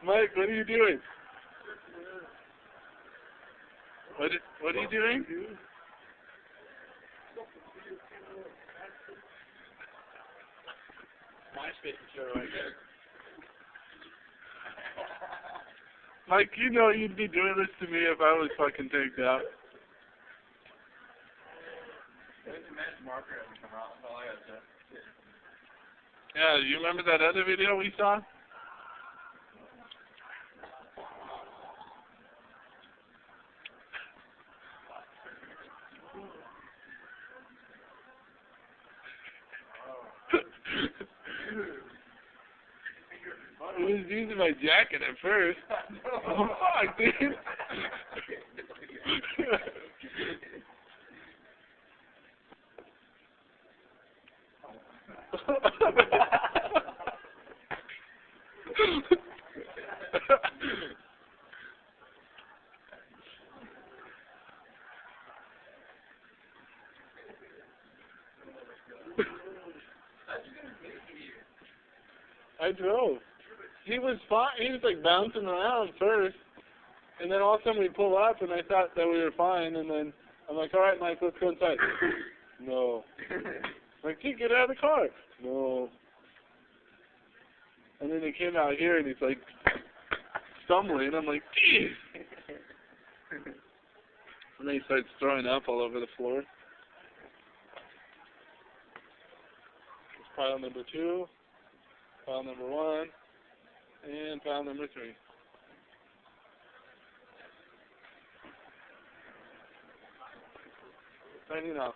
Mike, what are you doing? What are you doing? MySpace is sure right there. Mike, you know you'd be doing this to me if I was fucking tagged out. There's a match marker hasn't come out. That's all I gotta say. Yeah, you remember that other video we saw? I was using my jacket at first. Oh, fuck, dude. I drove. He was fine. He was like bouncing around first, and then all of a sudden we pull up, and I thought that we were fine, and then I'm like, all right, Mike, let's go inside. No. I'm like, hey, get out of the car. No. And then he came out here, and he's like stumbling. I'm like, geez. And then he starts throwing up all over the floor. It's pile number 2, pile number 1. And pile number 3. Signing off.